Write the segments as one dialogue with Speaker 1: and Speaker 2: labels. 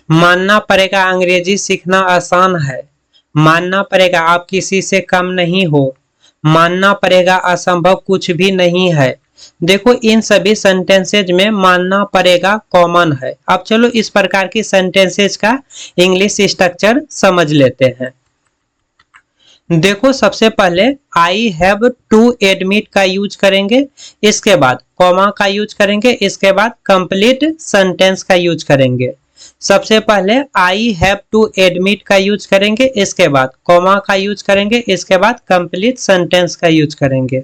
Speaker 1: मानना पड़ेगा अंग्रेजी सीखना आसान है। मानना पड़ेगा आप किसी से कम नहीं हो। मानना पड़ेगा असंभव कुछ भी नहीं है। देखो इन सभी सेंटेंसेज में मानना पड़ेगा कॉमन है। अब चलो इस प्रकार की सेंटेंसेज का इंग्लिश स्ट्रक्चर समझ लेते हैं। देखो सबसे पहले आई हैव टू एडमिट का यूज करेंगे, इसके बाद कॉमा का यूज करेंगे, इसके बाद कंप्लीट सेंटेंस का यूज करेंगे। सबसे पहले आई हैव टू एडमिट का यूज करेंगे, इसके बाद कॉमा का यूज करेंगे, इसके बाद कंप्लीट सेंटेंस का यूज करेंगे।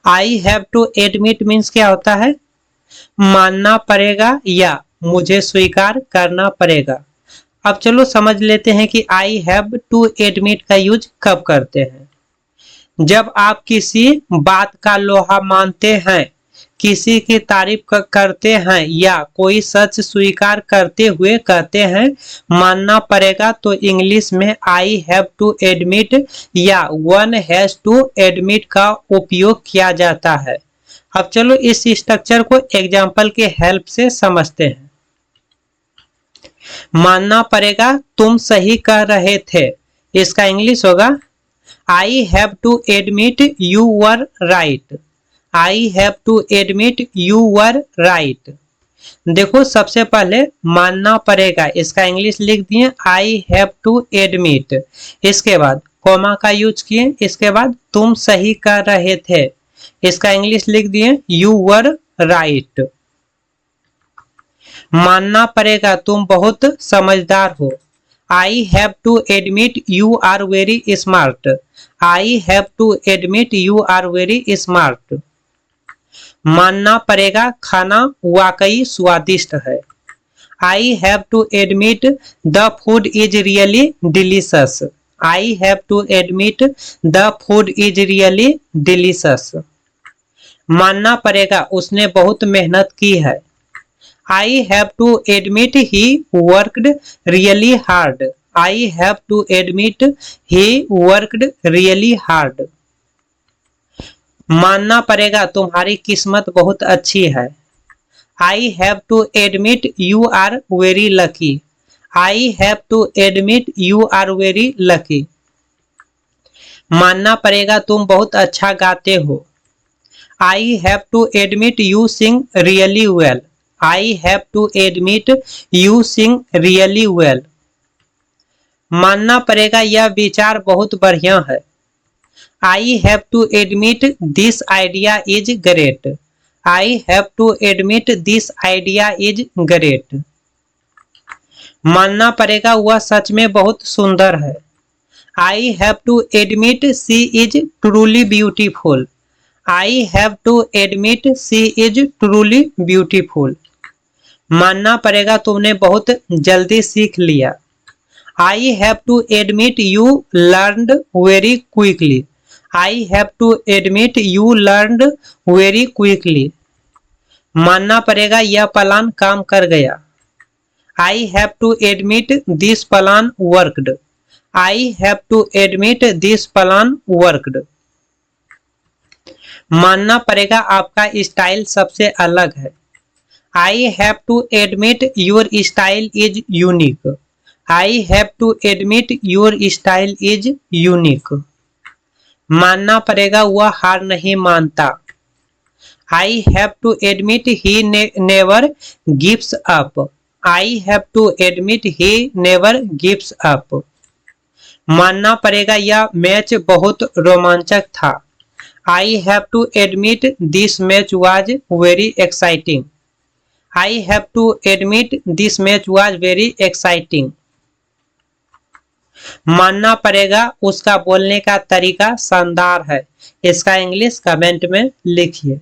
Speaker 1: I have to admit means क्या होता है? मानना पड़ेगा या मुझे स्वीकार करना पड़ेगा। अब चलो समझ लेते हैं कि आई हैव टू एडमिट का यूज कब करते हैं। जब आप किसी बात का लोहा मानते हैं, किसी की तारीफ करते हैं या कोई सच स्वीकार करते हुए कहते हैं मानना पड़ेगा, तो इंग्लिश में आई हैव टू एडमिट या वन हैज टू एडमिट का उपयोग किया जाता है। अब चलो इस स्ट्रक्चर को एग्जाम्पल के हेल्प से समझते हैं। मानना पड़ेगा तुम सही कह रहे थे, इसका इंग्लिश होगा I have to admit you were right. I have to admit you were right. देखो सबसे पहले मानना पड़ेगा, इसका इंग्लिश लिख दिए आई हैव टू एडमिट, इसके बाद कॉमा का यूज किए, इसके बाद तुम सही कह रहे थे, इसका इंग्लिश लिख दिए यू वर राइट। मानना पड़ेगा तुम बहुत समझदार हो। I have to admit you are very smart. I have to admit you are very smart. मानना पड़ेगा खाना वाकई स्वादिष्ट है। I have to admit the food is really delicious. I have to admit the food is really delicious. मानना पड़ेगा उसने बहुत मेहनत की है। I have to admit he worked really hard. I have to admit he worked really hard. मानना पड़ेगा तुम्हारी किस्मत बहुत अच्छी है। I have to admit you are very lucky. I have to admit you are very lucky. मानना पड़ेगा तुम बहुत अच्छा गाते हो। I have to admit you sing really well. I have to admit you sing really well. मानना पड़ेगा यह विचार बहुत बढ़िया है। I have to admit this idea is great. I have to admit this idea is great. मानना पड़ेगा वह सच में बहुत सुंदर है। I have to admit she is truly beautiful. I have to admit she is truly beautiful. मानना पड़ेगा तुमने बहुत जल्दी सीख लिया। I have to admit you learned very quickly. I have to admit you learned very quickly. मानना पड़ेगा यह प्लान काम कर गया। I have to admit this plan worked. I have to admit this plan worked. मानना पड़ेगा आपका style सबसे अलग है। I have to admit your style is unique. I have to admit your style is unique. मानना पड़ेगा वह हार नहीं मानता। I have to admit he never gives up. I have to admit he never gives up. मानना पड़ेगा यह match बहुत रोमांचक था। I have to admit this match was very exciting. I have to admit this match was very exciting. मानना पड़ेगा उसका बोलने का तरीका शानदार है, इसका इंग्लिश कमेंट में लिखिए।